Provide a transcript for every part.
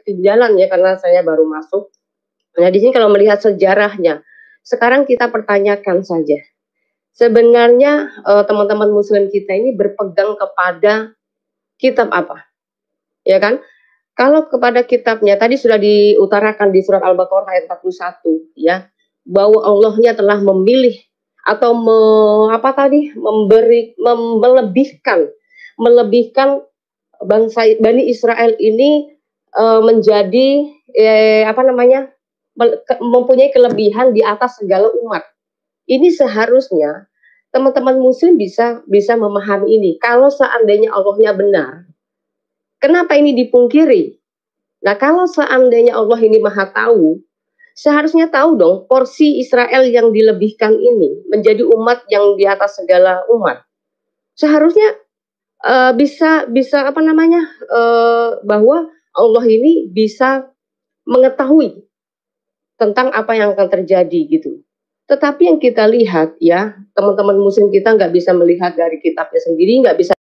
ketinggalan ya karena saya baru masuk. Nah, di sini kalau melihat sejarahnya, sekarang kita pertanyakan saja. Sebenarnya teman-teman Muslim kita ini berpegang kepada kitab apa, ya kan? Kalau kepada kitabnya tadi sudah diutarakan di surat Al-Baqarah ayat 41 ya, bahwa Allahnya telah memilih atau melebihkan bangsa Bani Israel ini menjadi mempunyai kelebihan di atas segala umat. Ini seharusnya teman-teman Muslim bisa memahami ini. Kalau seandainya Allahnya benar, kenapa ini dipungkiri? Nah, kalau seandainya Allah ini maha tahu, seharusnya tahu dong porsi Israel yang dilebihkan ini menjadi umat yang di atas segala umat. Seharusnya bahwa Allah ini bisa mengetahui tentang apa yang akan terjadi gitu. Tetapi yang kita lihat ya, teman-teman Muslim kita nggak bisa melihat dari kitabnya sendiri, nggak bisa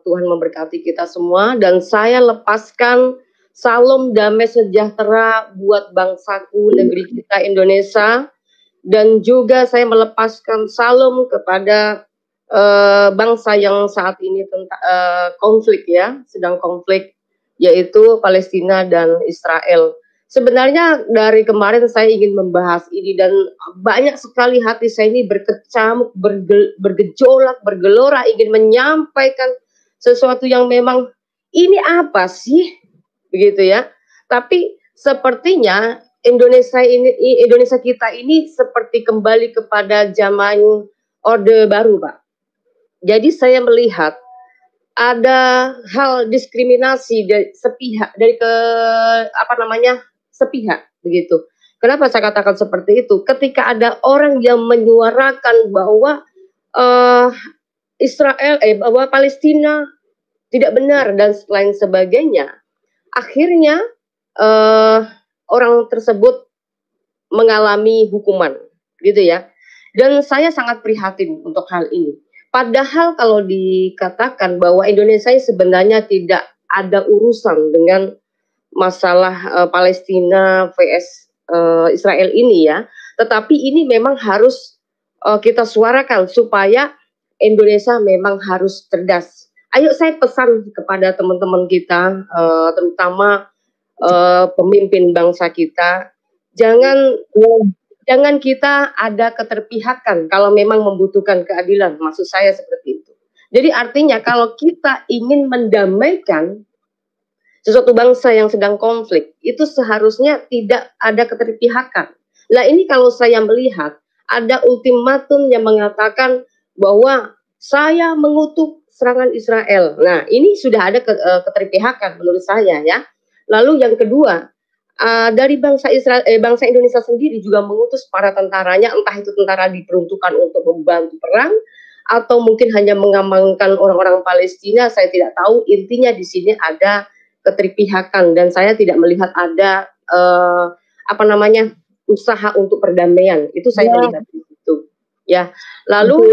Tuhan memberkati kita semua dan saya lepaskan salam damai sejahtera buat bangsaku, negeri kita Indonesia, dan juga saya melepaskan salam kepada bangsa yang saat ini konflik ya, sedang konflik, yaitu Palestina dan Israel. Sebenarnya dari kemarin saya ingin membahas ini dan banyak sekali hati saya ini berkecamuk, bergejolak, bergelora ingin menyampaikan sesuatu yang memang ini apa sih begitu ya. Tapi sepertinya Indonesia kita ini seperti kembali kepada zaman Orde Baru, Pak. Jadi saya melihat ada hal diskriminasi dari sepihak begitu. Kenapa saya katakan seperti itu? Ketika ada orang yang menyuarakan bahwa bahwa Palestina tidak benar dan lain sebagainya, akhirnya orang tersebut mengalami hukuman, gitu ya. Dan saya sangat prihatin untuk hal ini. Padahal kalau dikatakan bahwa Indonesia sebenarnya tidak ada urusan dengan masalah Palestina vs Israel ini ya, tetapi ini memang harus kita suarakan supaya Indonesia memang harus cerdas. Ayo saya pesan kepada teman-teman kita, terutama pemimpin bangsa kita, jangan kita ada keterpihakan kalau memang membutuhkan keadilan. Maksud saya seperti itu. Jadi artinya kalau kita ingin mendamaikan sesuatu bangsa yang sedang konflik, itu seharusnya tidak ada keterpihakan. Nah ini kalau saya melihat ada ultimatum yang mengatakan bahwa saya mengutuk serangan Israel. Nah ini sudah ada keterpihakan menurut saya ya. Lalu yang kedua, dari bangsa Indonesia sendiri juga mengutus para tentaranya, entah itu tentara diperuntukkan untuk membantu perang atau mungkin hanya mengamankan orang-orang Palestina. Saya tidak tahu. Intinya di sini ada keterpihakan dan saya tidak melihat ada usaha untuk perdamaian. Itu saya melihat itu. Ya. Lalu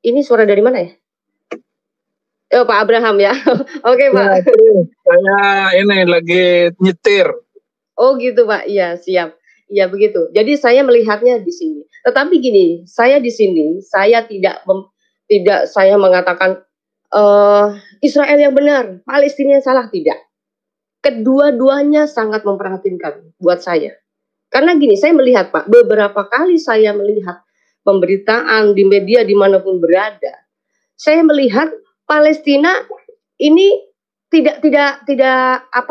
ini suara dari mana ya? Oh, Pak Abraham ya. Oke, Pak. Saya ini lagi nyetir. Oh, gitu, Pak. Iya, siap. Iya, begitu. Jadi saya melihatnya di sini. Tetapi gini, saya di sini saya tidak saya mengatakan Israel yang benar, Palestina yang salah, tidak. Kedua-duanya sangat memprihatinkan buat saya. Karena gini, saya melihat, Pak, beberapa kali saya melihat pemberitaan di media dimanapun berada, saya melihat Palestina ini tidak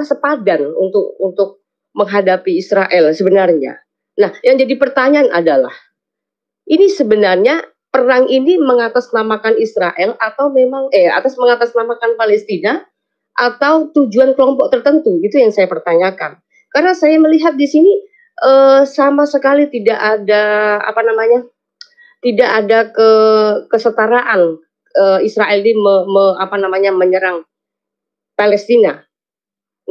sepadan untuk menghadapi Israel sebenarnya. Nah, yang jadi pertanyaan adalah ini sebenarnya perang ini mengatasnamakan Israel atau memang mengatasnamakan Palestina atau tujuan kelompok tertentu, itu yang saya pertanyakan. Karena saya melihat di sini sama sekali tidak ada tidak ada kesetaraan Israel ini menyerang Palestina.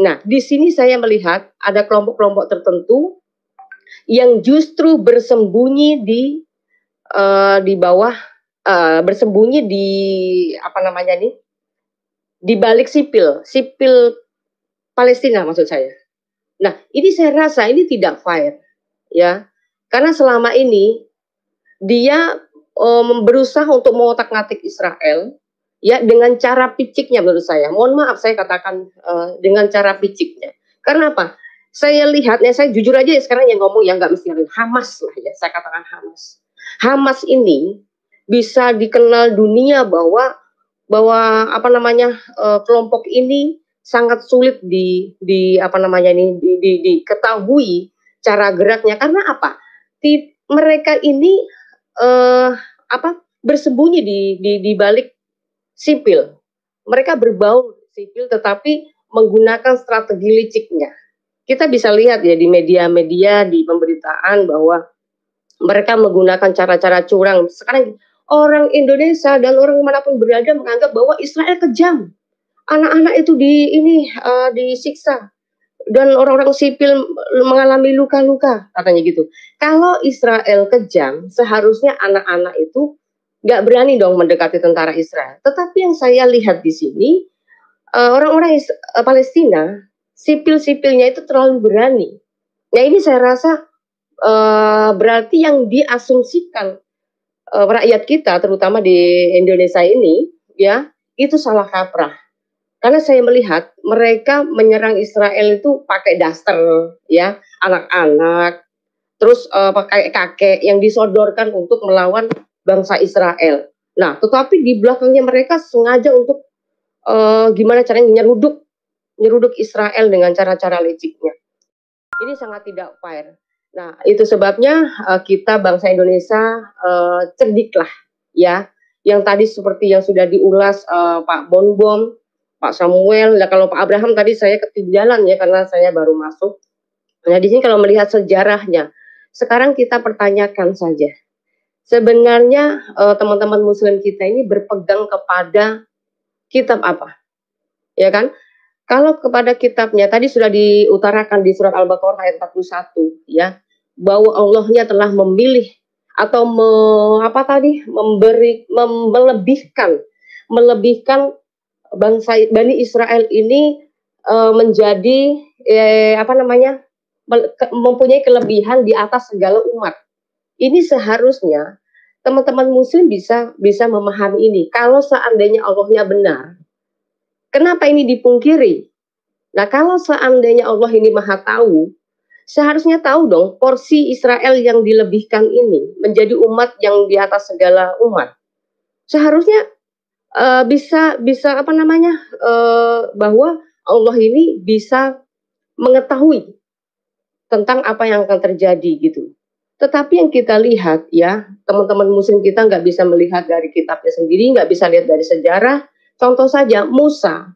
Nah, di sini saya melihat ada kelompok-kelompok tertentu yang justru bersembunyi di bawah, bersembunyi di balik sipil Palestina maksud saya. Nah, ini saya rasa ini tidak fair, ya, karena selama ini dia berusaha untuk mengotak-ngatik Israel, ya, dengan cara piciknya menurut saya. Mohon maaf saya katakan dengan cara piciknya. Karena apa? Saya lihat, ya, saya jujur aja ya, sekarang yang ngomong yang nggak mesti Hamas lah ya, saya katakan Hamas. Hamas ini bisa dikenal dunia bahwa kelompok ini sangat sulit diketahui cara geraknya. Karena apa? Mereka ini bersembunyi di balik sipil. Mereka berbau sipil tetapi menggunakan strategi liciknya. Kita bisa lihat ya di media-media, di pemberitaan bahwa mereka menggunakan cara-cara curang. Sekarang orang Indonesia dan orang manapun berada menganggap bahwa Israel kejam. Anak-anak itu disiksa dan orang-orang sipil mengalami luka-luka, katanya gitu. Kalau Israel kejam, seharusnya anak-anak itu nggak berani dong mendekati tentara Israel. Tetapi yang saya lihat di sini, orang-orang Palestina, sipil-sipilnya itu terlalu berani. Nah, ini saya rasa berarti yang diasumsikan rakyat kita, terutama di Indonesia ini, ya, itu salah kaprah. Karena saya melihat mereka menyerang Israel itu pakai daster, ya, anak-anak, terus pakai kakek yang disodorkan untuk melawan bangsa Israel. Nah, tetapi di belakangnya mereka sengaja untuk gimana caranya nyeruduk Israel dengan cara-cara liciknya. Ini sangat tidak fair. Nah, itu sebabnya kita bangsa Indonesia cerdiklah, ya. Yang tadi seperti yang sudah diulas Pak Bonbon, Pak Samuel, ya kalau Pak Abraham tadi saya ketinggalan ya karena saya baru masuk. Nah, di sini kalau melihat sejarahnya, sekarang kita pertanyakan saja. Sebenarnya teman-teman muslim kita ini berpegang kepada kitab apa? Ya kan? Kalau kepada kitabnya tadi sudah diutarakan di surat Al-Baqarah ayat 41 ya, bahwa Allahnya telah memilih atau melebihkan bangsa Bani Israel ini menjadi mempunyai kelebihan di atas segala umat. Ini seharusnya teman-teman muslim bisa memahami ini. Kalau seandainya Allahnya benar, kenapa ini dipungkiri? Nah, kalau seandainya Allah ini maha tahu, seharusnya tahu dong porsi Israel yang dilebihkan ini menjadi umat yang di atas segala umat. Seharusnya bahwa Allah ini bisa mengetahui tentang apa yang akan terjadi gitu. Tetapi yang kita lihat ya, teman-teman muslim kita nggak bisa melihat dari kitabnya sendiri, nggak bisa lihat dari sejarah. Contoh saja Musa,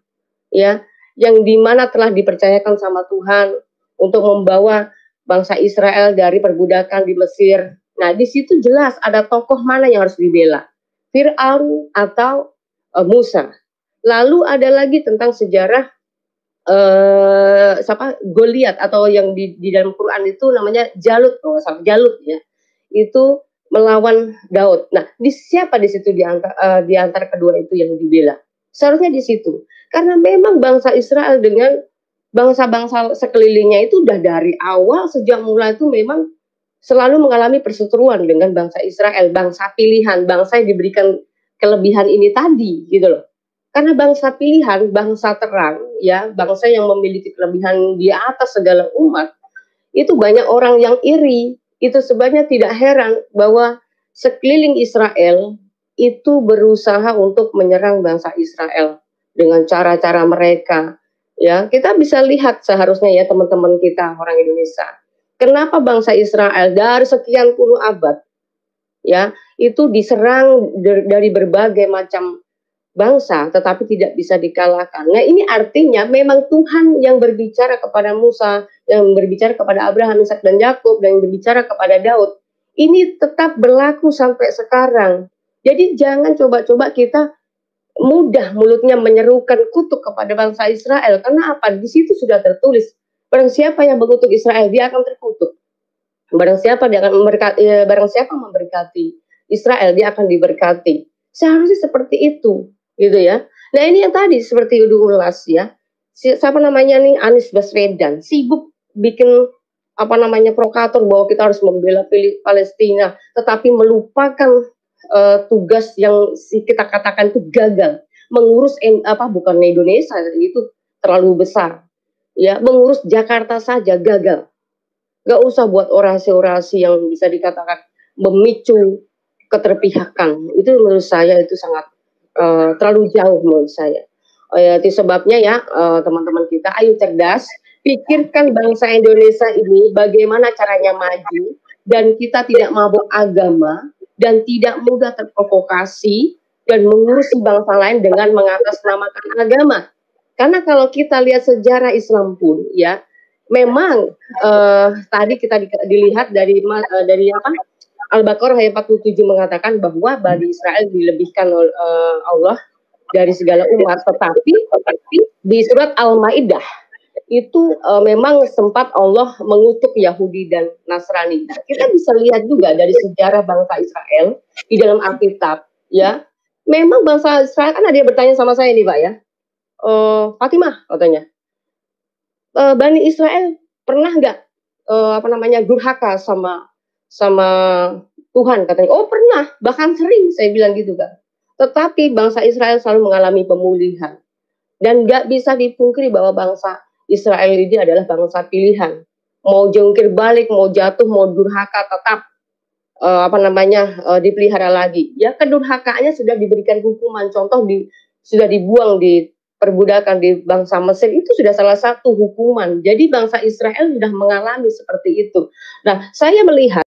ya, yang dimana telah dipercayakan sama Tuhan untuk membawa bangsa Israel dari perbudakan di Mesir. Nah, di situ jelas ada tokoh mana yang harus dibela, Fir'aun atau Musa. Lalu ada lagi tentang sejarah Goliat atau yang di dalam Quran itu namanya Jalut, kalau salah Jalut ya, itu melawan Daud. Nah, siapa di situ di antara kedua itu yang dibela? Seharusnya di situ, karena memang bangsa Israel dengan bangsa-bangsa sekelilingnya itu udah dari awal sejak mulai itu memang selalu mengalami perseteruan dengan bangsa Israel, bangsa pilihan, bangsa yang diberikan kelebihan ini tadi, gitu loh. Karena bangsa pilihan, bangsa terang, ya, bangsa yang memiliki kelebihan di atas segala umat, itu banyak orang yang iri. Itu sebabnya tidak heran bahwa sekeliling Israel itu berusaha untuk menyerang bangsa Israel dengan cara-cara mereka. Ya, kita bisa lihat seharusnya ya teman-teman kita orang Indonesia. Kenapa bangsa Israel dari sekian puluh abad ya, itu diserang dari berbagai macam bangsa, tetapi tidak bisa dikalahkan. Nah, ini artinya memang Tuhan yang berbicara kepada Musa, yang berbicara kepada Abraham, Ishak dan Yakub, dan yang berbicara kepada Daud. Ini tetap berlaku sampai sekarang. Jadi jangan coba-coba kita mudah mulutnya menyerukan kutuk kepada bangsa Israel. Karena apa? Di situ sudah tertulis, barang siapa yang mengutuk Israel, dia akan terkutuk. Barang siapa memberkati Israel, dia akan diberkati. Seharusnya seperti itu, gitu ya. Nah, ini yang tadi seperti diulas ya. Siapa namanya nih, Anies Baswedan, sibuk bikin provokator bahwa kita harus membela Palestina, tetapi melupakan tugas yang kita katakan itu gagal, mengurus bukan Indonesia, itu terlalu besar ya, mengurus Jakarta saja gagal. Gak usah buat orasi-orasi yang bisa dikatakan memicu keterpihakan. Itu menurut saya itu sangat terlalu jauh menurut saya. Itu sebabnya ya teman-teman kita, ayo cerdas, pikirkan bangsa Indonesia ini bagaimana caranya maju, dan kita tidak mabuk agama dan tidak mudah terprovokasi dan mengurusi bangsa lain dengan mengatasnamakan agama. Karena kalau kita lihat sejarah Islam pun ya, memang tadi kita dilihat dari Al-Baqarah ayat 47 mengatakan bahwa Bani Israel dilebihkan Allah dari segala umat, tetapi di surat Al-Maidah itu memang sempat Allah mengutuk Yahudi dan Nasrani. Kita bisa lihat juga dari sejarah bangsa Israel di dalam Alkitab ya. Memang bangsa Israel, kan ada yang bertanya sama saya nih Pak ya, Fatimah katanya, Bani Israel pernah nggak durhaka sama Tuhan katanya. Oh pernah, bahkan sering, saya bilang gitu kan. Tetapi bangsa Israel selalu mengalami pemulihan, dan nggak bisa dipungkiri bahwa bangsa Israel ini adalah bangsa pilihan. Mau jungkir balik, mau jatuh, mau durhaka, tetap dipelihara lagi. Ya, kedurhakaannya sudah diberikan hukuman. Contoh sudah dibuang di perbudakan di bangsa Mesir, itu sudah salah satu hukuman. Jadi bangsa Israel sudah mengalami seperti itu. Nah, saya melihat